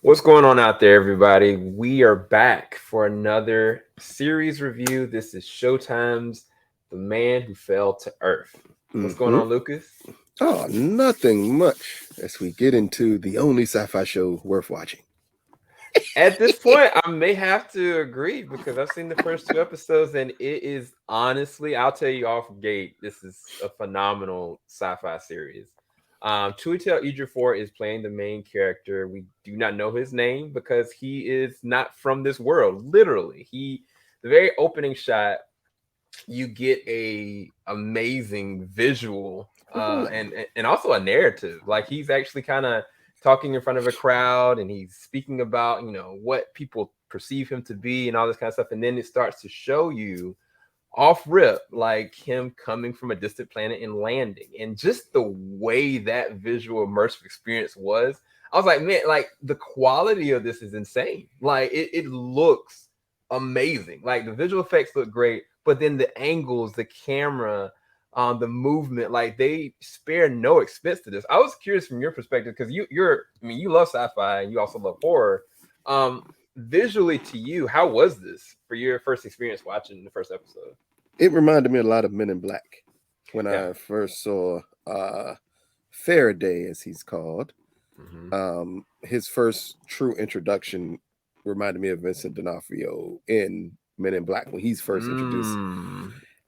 What's going on out there, everybody? We are back for another series review. This is Showtime's The Man Who Fell to Earth. What's going Mm-hmm. on, Lucas? Oh, nothing much as we get into the only sci-fi show worth watching. At this point, I may have to agree because I've seen the first two episodes and it is honestly, I'll tell you off gate, this is a phenomenal sci-fi series. Chiwetel Ejiofor is playing the main character. We do not know his name because he is not from this world. Literally, the very opening shot, you get a amazing visual and also a narrative. Like he's actually kind of talking in front of a crowd and he's speaking about what people perceive him to be and all this kind of stuff, and then it starts to show you off rip like him coming from a distant planet and landing, and just the way that visual immersive experience was, I was like, man, like the quality of this is insane. Like it looks amazing. Like the visual effects look great, but then the angles, the camera, the movement, like they spare no expense to this. I was curious from your perspective because you love sci-fi and you also love horror. Visually, to you, how was this for your first experience watching the first episode? It reminded me a lot of Men in Black when Yeah. I first saw Faraday, as he's called. Mm-hmm. His first true introduction reminded me of Vincent D'Onofrio in Men in Black when he's first introduced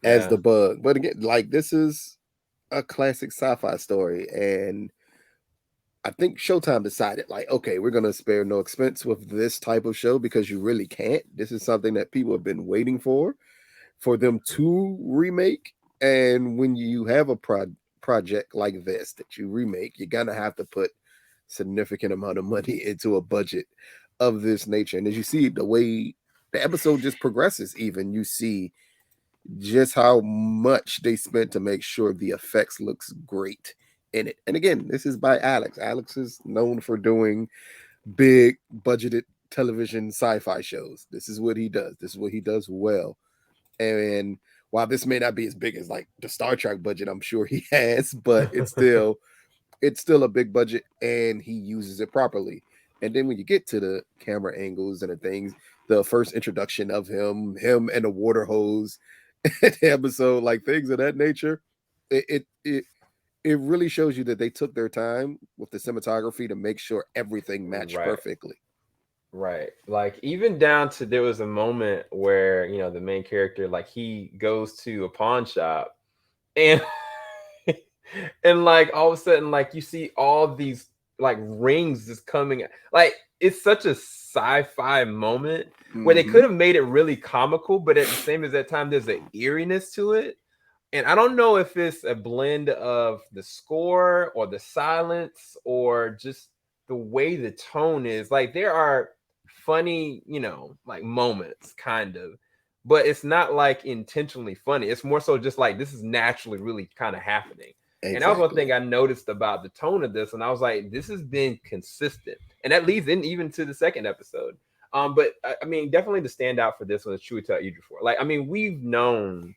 as Yeah. the Bug. But again, like this is a classic sci-fi story, and I think Showtime decided, like, okay, we're gonna spare no expense with this type of show because you really can't. This is something that people have been waiting for them to remake. And when you have a project like this that you remake, you're gonna have to put significant amount of money into a budget of this nature. And as you see the way the episode just progresses, even you see just how much they spent to make sure the effects looks great in it. And again, this is by Alex. Alex is known for doing big budgeted television sci-fi shows. This is what he does. This is what he does well. And while this may not be as big as like the Star Trek budget, I'm sure he has, but it's still a big budget and he uses it properly. And then when you get to the camera angles and the things, the first introduction of him and the water hose episode, like things of that nature, it, it it it really shows you that they took their time with the cinematography to make sure everything matched Right. perfectly. Right. Like even down to, there was a moment where, the main character, like he goes to a pawn shop and and like all of a sudden, like you see all these like rings just coming. Like it's such a sci-fi moment where they Mm-hmm. could have made it really comical, but at the same as that time, there's an eeriness to it. And I don't know if it's a blend of the score or the silence or just the way the tone is. Like there are funny, like moments kind of, but it's not like intentionally funny. It's more so just like this is naturally really kind of happening. And that was one thing Exactly. I noticed about the tone of this. And I was like, this has been consistent. And that leads in even to the second episode. But I mean, definitely the standout for this one is Chiwetel Ejiofor. Like, I mean, we've known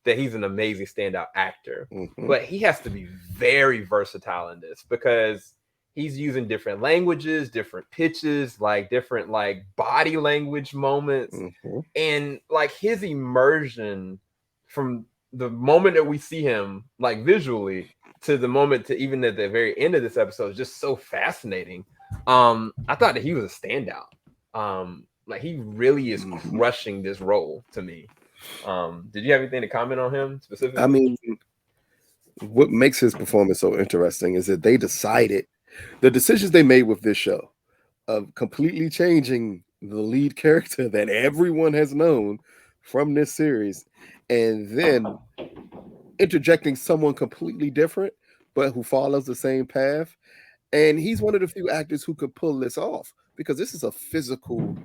that he's an amazing standout actor, Mm-hmm. but he has to be very versatile in this because he's using different languages, different pitches, like different like body language moments, Mm-hmm. and like his immersion from the moment that we see him like visually to the moment to even at the very end of this episode is just so fascinating. I thought that he was a standout. Like he really is Mm-hmm. crushing this role to me. Did you have anything to comment on him I specifically? mean, what makes his performance so interesting is that they decided the decisions they made with this show of completely changing the lead character that everyone has known from this series and then interjecting someone completely different but who follows the same path. And he's one of the few actors who could pull this off because this is a physical,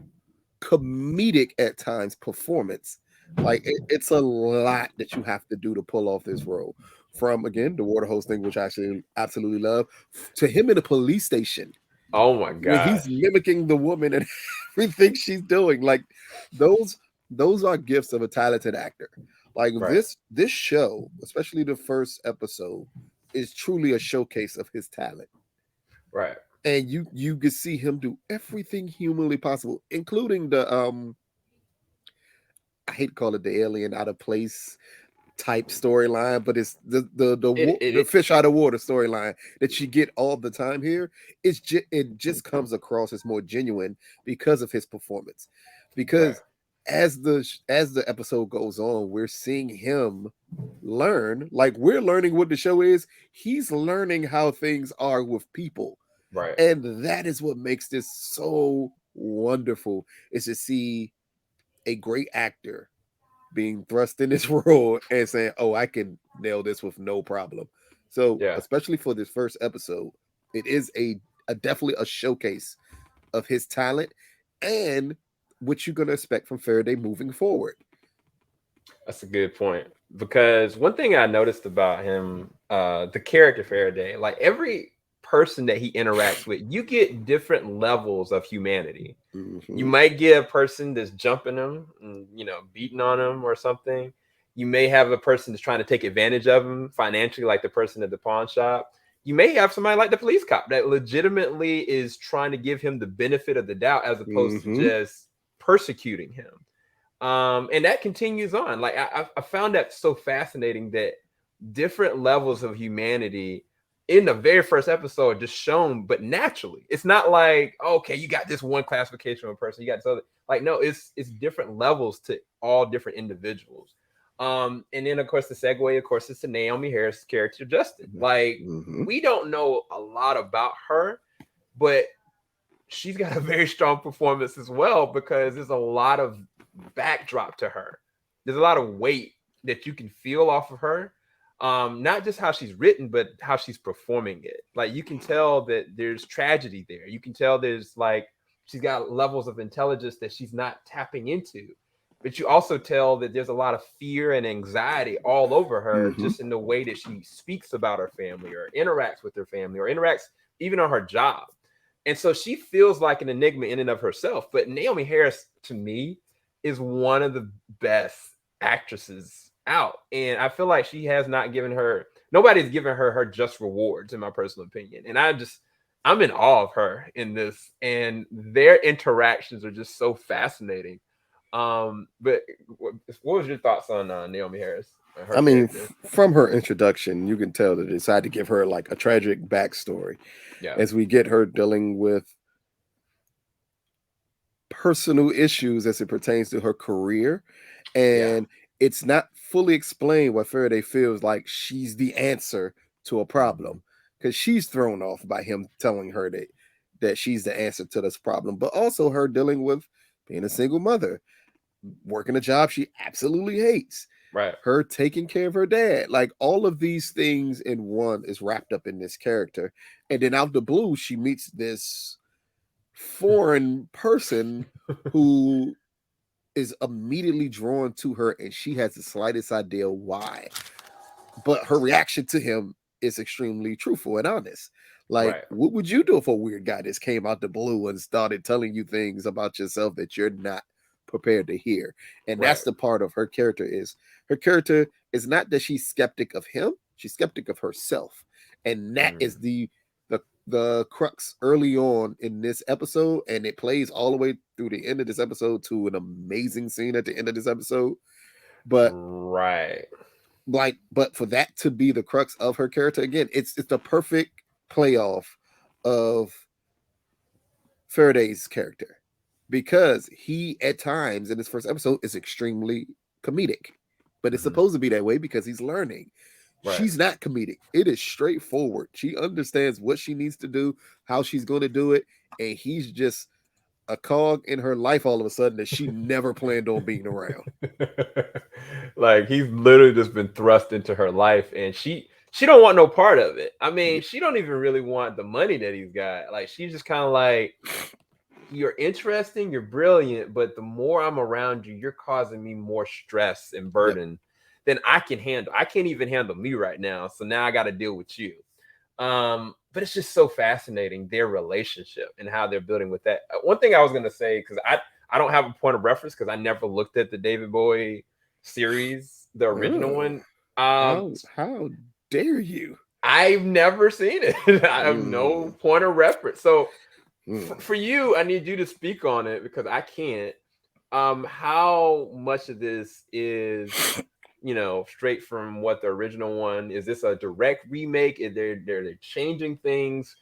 comedic at times performance. Like it's a lot that you have to do to pull off this role. From again the water hose thing, which I actually absolutely love, to him in a police station Oh my when he's gosh! mimicking the woman and everything she's doing. Like those those are gifts of a talented actor. Like Right, this show, especially the first episode, is truly a showcase of his talent. right. and you could see him do everything humanly possible, including the I hate to call it the alien out of place type storyline, but it's the It fish out of water storyline that you get all the time here. It just comes across as more genuine because of his performance. right, Because as the episode goes on, we're seeing him learn, like we're learning what the show is. He's learning how things are with people, right. and that is what makes this so wonderful. Is to see a great actor being thrust in this role and saying, "Oh, I can nail this with no problem." So, Yeah. especially for this first episode, it is a definitely a showcase of his talent and what you're gonna expect from Faraday moving forward. That's a good point. Because one thing I noticed about him, the character Faraday, like every person that he interacts with, you get different levels of humanity. You Hmm. might get a person that's jumping him and, beating on him or something. You may have a person that's trying to take advantage of him financially, like the person at the pawn shop. You may have somebody like the police cop that legitimately is trying to give him the benefit of the doubt as opposed to Hmm. just persecuting him. And that continues on. Like I found that so fascinating that different levels of humanity in the very first episode just shown, but naturally. It's not like, okay, you got this one classification of a person, you got this other. Like, no, it's different levels to all different individuals. And then of course the segue, of course, it's the Naomi Harris character, Justin. Like, Hmm. we don't know a lot about her, but she's got a very strong performance as well because there's a lot of backdrop to her. There's a lot of weight that you can feel off of her. Not just how she's written, but how she's performing it. Like you can tell that there's tragedy there. You can tell there's like she's got levels of intelligence that she's not tapping into. But you also tell that there's a lot of fear and anxiety all over her Hmm. just in the way that she speaks about her family or interacts with her family or interacts even on her job. And so she feels like an enigma in and of herself. But Naomi Harris, to me, is one of the best actresses out. And I feel like she has not given her, nobody's given her just rewards, in my personal opinion. And I'm in awe of her in this. And their interactions are just so fascinating. But what was your thoughts on Naomi Harris and her I mean, character? from her introduction, you can tell that they decided to give her like a tragic backstory Yeah. as we get her dealing with personal issues as it pertains to her career. Yeah. And it's not fully explained why Faraday feels like she's the answer to a Mhm. problem because she's thrown off by him telling her that she's the answer to this problem, but also her dealing with being a single mother, working a job she absolutely hates, Right. her taking care of her dad. Like all of these things in one is wrapped up in this character. And then out the blue, she meets this foreign person who is immediately drawn to her and she has the slightest idea why. But her reaction to him is extremely truthful and honest. Like, Right. what would you do if a weird guy just came out the blue and started telling you things about yourself that you're not prepared to hear? And Right. that's the part of her character is not that she's skeptic of him, she's skeptic of herself. And that Mm. is the crux early on in this episode, and it plays all the way through the end of this episode to an amazing scene at the end of this episode. But Right. but for that to be the crux of her character again, it's the perfect playoff of Faraday's character because he at times in this first episode is extremely comedic, but it's Mhm. supposed to be that way because he's learning. Right. She's not comedic. It is straightforward. She understands what she needs to do, how she's going to do it, and he's just a cog in her life all of a sudden that she never planned on being around. Like he's literally just been thrust into her life and she don't want no part of it. I mean, Yep. she don't even really want the money that he's got. Like she's just kind of like, you're interesting, you're brilliant, but the more I'm around you, you're causing me more stress and Yep. burden than I can handle. I can't even handle me right now. So now I got to deal with you. But it's just so fascinating their relationship and how they're building with that. One thing I was gonna say, because I don't have a point of reference because I never looked at the David Bowie series, the original Uh, one. how dare you? I've never seen it. I have no Mm, point of reference. So mm. for you, I need you to speak on it because I can't. How much of this is, straight from what the original one? Is this a direct remake? Is they're changing things?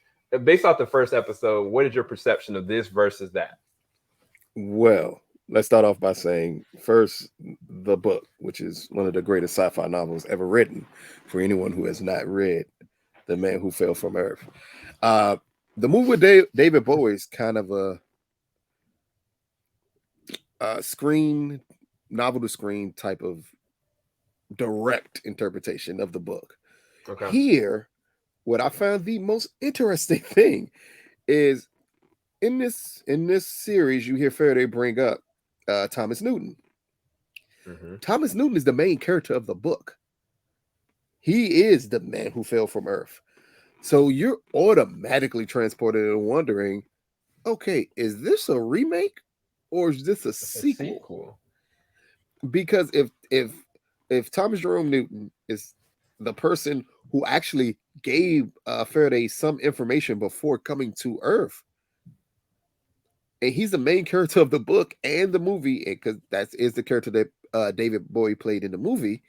Based off the first episode, what is your perception of this versus that? Well, let's start off by saying first the book, which is one of the greatest sci-fi novels ever written. For anyone who has not read The Man Who Fell from Earth, uh, the movie with David Bowie is kind of a screen novel to screen type of direct interpretation of the book. Okay. Here, what I found the most interesting thing is in this series, you hear Faraday bring up Thomas Newton. Hmm. Thomas Newton is the main character of the book. He is the man who fell from Earth. So you're automatically transported and wondering, okay, is this a remake or is this a It's a sequel? sequel. Because if Thomas Jerome Newton is the person who actually gave Faraday some information before coming to Earth, and he's the main character of the book and the movie, because that is the character that David Bowie played in the movie,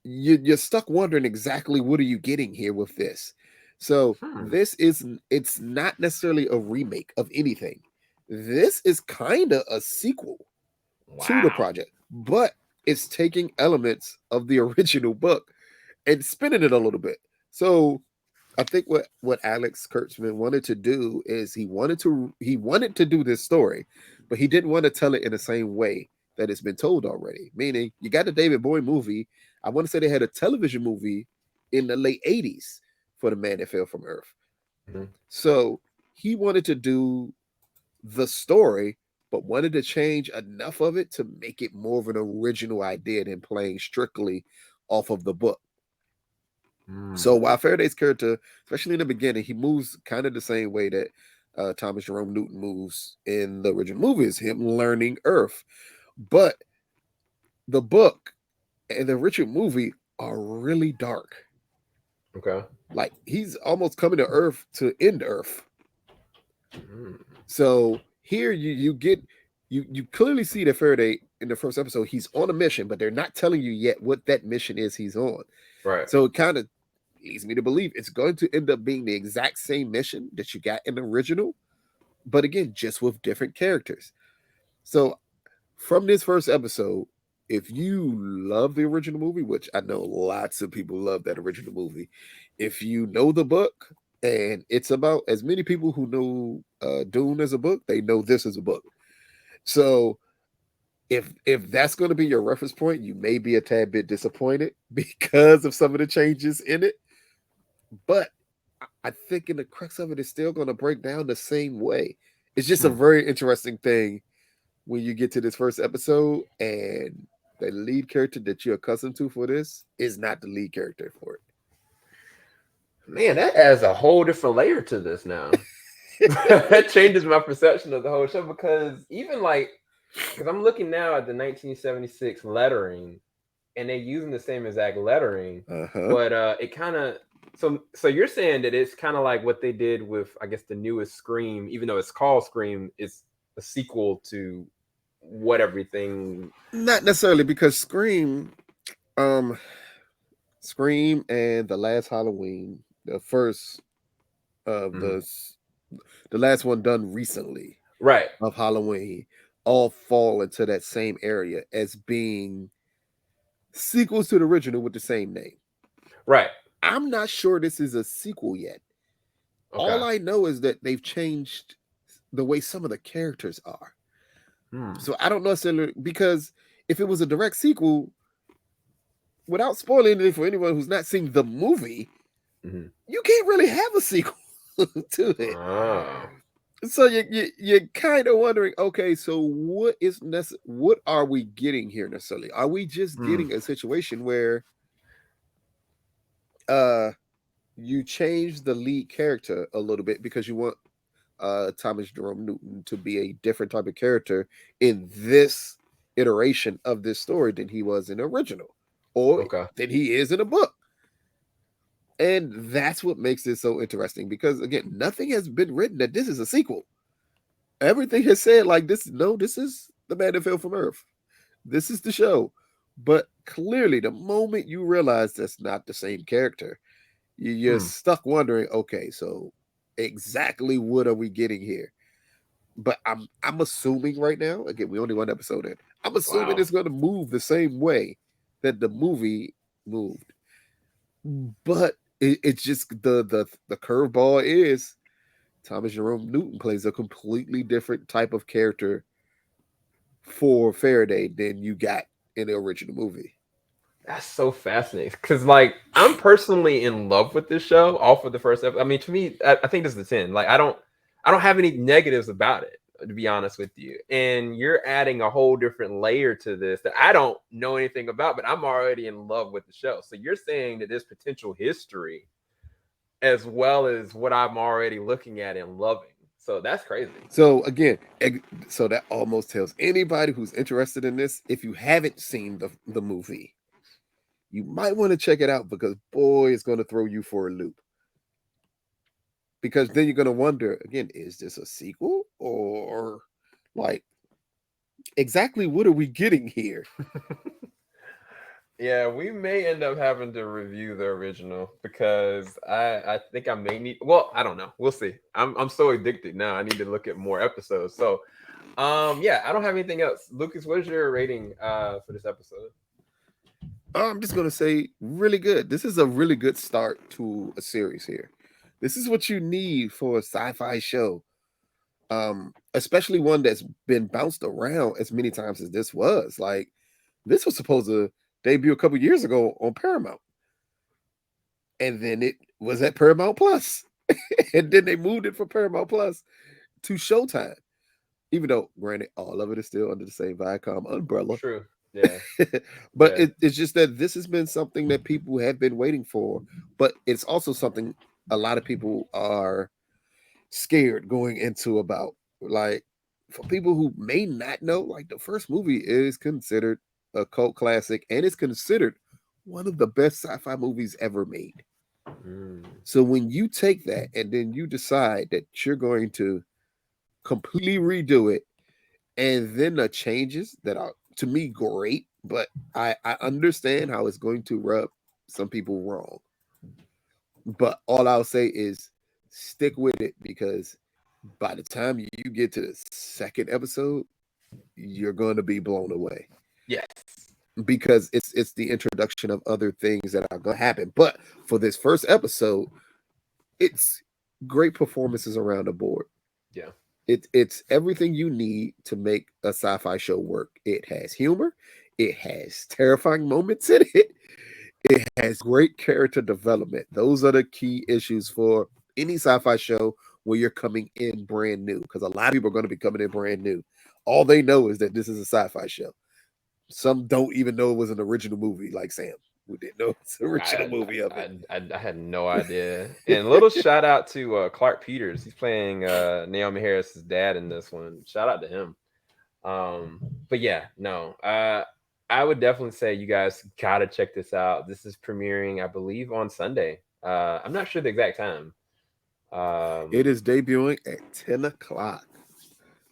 you're stuck wondering exactly what are you getting here with this. So Hmm. it's not necessarily a remake of anything. This is kind of a sequel to the Wow. project, but it's taking elements of the original book and spinning it a little bit. So I think what Alex Kurtzman wanted to do is he wanted to do this story, but he didn't want to tell it in the same way that it's been told already. Meaning, you got the David Bowie movie. I want to say they had a television movie in the late '80s for The Man That Fell from Earth. Mhm. So he wanted to do the story, but wanted to change enough of it to make it more of an original idea than playing strictly off of the book. So Mm. while Faraday's character, especially in the beginning, he moves kind of the same way that Thomas Jerome Newton moves in the original movie, is him learning Earth. But the book and the original movie are really dark. Okay. Like he's almost coming to Earth to end Earth. Mm. So here you clearly see that Faraday in the first episode he's on a mission, but they're not telling you yet what that mission is he's on. Right. So it kind of leads me to believe it's going to end up being the exact same mission that you got in the original, but again, just with different characters. So from this first episode, if you love the original movie, which I know lots of people love that original movie, if you know the book, and it's about as many people who know Dune as a book, they know this as a book. So if that's going to be your reference point, you may be a tad bit disappointed because of some of the changes in it. But I think in the crux of it is still going to break down the same way. It's just a Hmm. very interesting thing when you get to this first episode and the lead character that you're accustomed to for this is not the lead character for Man, that adds a whole different layer to this now. That changes my perception of the whole show because even like, because I'm looking now at the 1976 lettering and they're using the same exact lettering, it. Uh-huh. but it kind of so you're saying that it's kind of like what they did with I guess the newest Scream, even though it's called Scream, it's a sequel to what everything. Not necessarily because um Scream and the last Halloween, the first of Mhm. the last one done recently Right, of Halloween, all fall into that same area as being sequels to the original with the same name. right, I'm not sure this is a sequel yet. All okay. I know is that they've changed the way some of the characters are. Hmm. So I don't necessarily, because if it was a direct sequel, without spoiling it for anyone who's not seen the movie, Hmm. you can't really have a sequel to it. Oh. So you're kind of wondering, okay, so what are we getting here necessarily? Are we just Hmm. getting a situation where uh you change the lead character a little bit because you want Thomas Jerome Newton to be a different type of character in this iteration of this story than he was in the original, or Okay. than he is in a book? And that's what makes this so interesting because, again, nothing has been written that this is a sequel. Everything has said, like, this, no, this is the man that fell from Earth. This is the show. But clearly, the moment you realize that's not the same character, you're stuck wondering, okay, so exactly what are we getting here? But I'm assuming right now, again, we only one episode in. I'm assuming Wow. it's going to move the same way that the movie moved. But it's just the curveball is Thomas Jerome Newton plays a completely different type of character for Faraday than you got in the original movie. That's so fascinating because, like, I'm personally in love with this show off of the first episode. I mean, to me, I think this is a 10. Like, I don't have any negatives about it, to be honest with you. And you're adding a whole different layer to this that I don't know anything about, but I'm already in love with the show. So you're saying that there's potential history as well as what I'm already looking at and loving. So that's crazy. So again, so that almost tells anybody who's interested in this, if you haven't seen the movie, you might want to check it out because boy, it's going to throw you for a loop. Because then you're going to wonder again, is this a sequel or like exactly what are we getting here? Yeah, we may end up having to review the original because I think I may need. Well, I don't know. We'll see. I'm so addicted now. I need to look at more episodes. So, yeah, I don't have anything else. Lucas, what is your rating for this episode? I'm just going to say really good. This is a really good start to a series here. This is what you need for a sci-fi show. Especially one that's been bounced around as many times as this was. Like this was supposed to debut a couple years ago on Paramount. And then it was at Paramount Plus. And then they moved it from Paramount Plus to Showtime. Even though, granted, all of it is still under the same Viacom umbrella. True. Yeah. But Yeah. it's just that this has been something that people have been waiting for. But it's also something a lot of people are scared going into about. Like, for people who may not know, like, the first movie is considered a cult classic and it's considered one of the best sci-fi movies ever made. Mm. So when you take that and then you decide that you're going to completely redo it, and then the changes that are to me great, but I understand how it's going to rub some people wrong. But all I'll say is stick with it because by the time you get to the second episode, you're going to be blown away Yes. because it's the introduction of other things that are going to happen. But for this first episode, it's great performances around the board. Yeah. It's everything you need to make a sci-fi show work. It has humor, it has terrifying moments in it, it has great character development. Those are the key issues for any sci-fi show where you're coming in brand new. Because a lot of people are going to be coming in brand new. All they know is that this is a sci-fi show. Some don't even know it was an original movie, like Sam, who didn't know it's an original movie of it. I had no idea. And a little shout out to Clark Peters. He's playing Naomi Harris's dad in this one. Shout out to him. But yeah, no. I would definitely say you guys gotta check this out. This is premiering, I believe, on Sunday. I'm not sure the exact time. It is debuting at 10 o'clock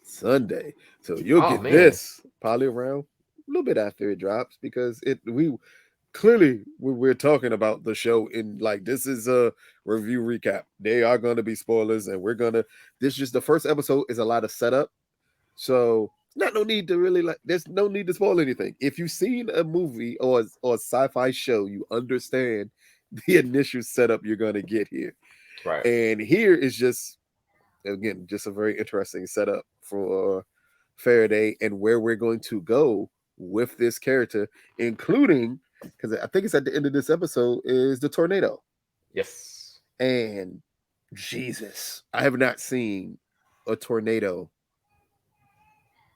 Sunday. So you'll Oh get man. this probably around a little bit after it drops because we clearly we're talking about the show in like this is a review recap. They are going to be spoilers and we're going to this just the first episode is a lot of setup. So not no need to really like there's no need to spoil anything. If you've seen a movie or a sci-fi show, you understand the initial setup you're going to get here. Right. And here is just again just a very interesting setup for Faraday and where we're going to go with this character, including because I think it's at the end of this episode is the tornado. Yes. And Jesus, I have not seen a tornado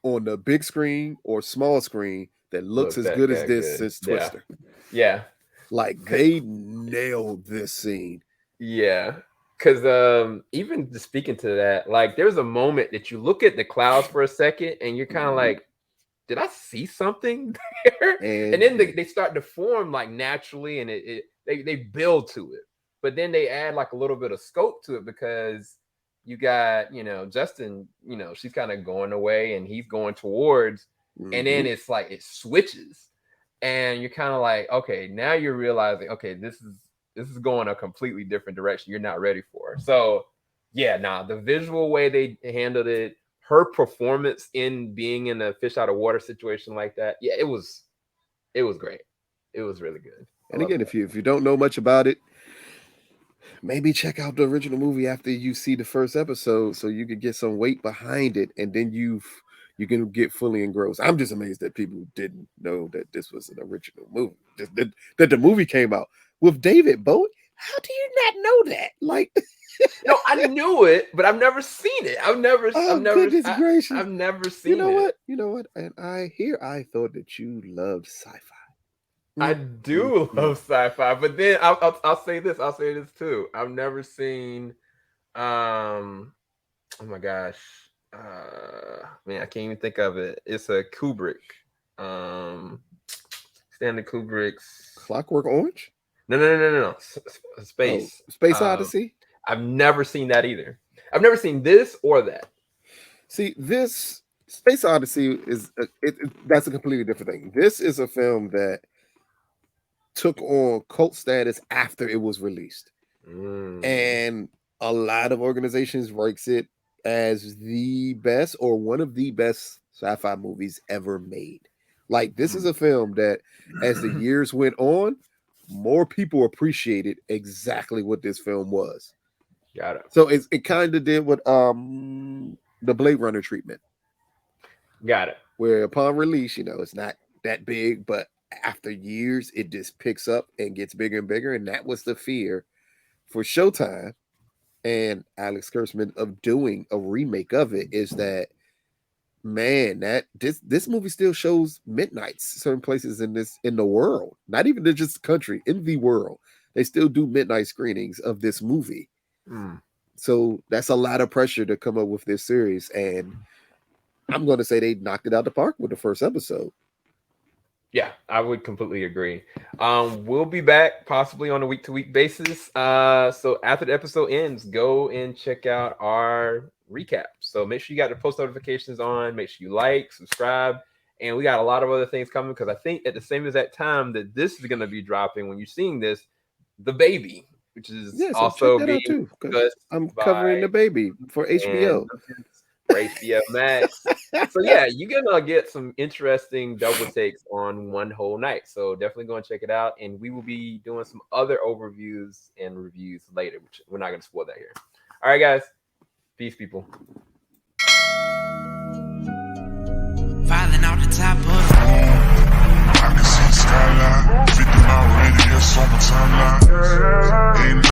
on the big screen or small screen that looks Look, as good as that this good. since Yeah. Twister. Yeah. Like they nailed this scene. Yeah. Cause even just speaking to that, like there's a moment that you look at the clouds for a second and you're kind of like, did I see something there? And And then they start to form like naturally and they build to it. but then they add like a little bit of scope to it because you got, Justin, she's kind of going away and he's going towards, and then it's like it switches, and you're kind of like, okay, now you're realizing, okay, this is going a completely different direction you're not ready for. So yeah, the visual way they handled it, her performance in being in a fish out of water situation like that, yeah, it was great. It was really good. And again, if you don't know much about it, maybe check out the original movie after you see the first episode, so you can get some weight behind it, and then you can get fully engrossed. I'm just amazed that people didn't know that this was an original movie. Just that the movie came out with David Bowie. How do you not know that? Like, no, I knew it, but I've never seen it. Goodness gracious! I've never seen it. You know what? And I thought that you loved sci-fi. I do love sci-fi, but then I'll say this. I'll say this too. I've never seen. Oh my gosh, man, I can't even think of it. It's a Kubrick. Stanley Kubrick's Clockwork Orange. No. Space. Space Odyssey. I've never seen that either. I've never seen this or that. See, this Space Odyssey is that's a completely different thing. This is a film that took on cult status after it was released, and a lot of organizations ranks it as the best or one of the best sci-fi movies ever made. Like, this is a film that, as the years went on, more people appreciated exactly what this film was. Got it. So it kind of did what the Blade Runner treatment. Got it. Where upon release, it's not that big, but after years, it just picks up and gets bigger and bigger. And that was the fear for Showtime and Alex Kurtzman of doing a remake of it, is that, man, that this movie still shows midnights certain places in the world, not even just the country, in the world. They still do midnight screenings of this movie. So that's a lot of pressure to come up with this series, and I'm going to say they knocked it out the park with the first episode. Yeah, I would completely agree. We'll be back possibly on a week-to-week basis. So after the episode ends, go and check out our recap. So make sure you got the post notifications on. Make sure you like, subscribe, and we got a lot of other things coming, because I think at the same exact time that this is going to be dropping, when you're seeing this, The Baby, which is also being too, I'm covering The Baby for HBO. For HBO Max. So yeah, you're gonna get some interesting double takes on one whole night. So definitely go and check it out. And we will be doing some other overviews and reviews later, which we're not gonna spoil that here. All right, guys. Peace, people.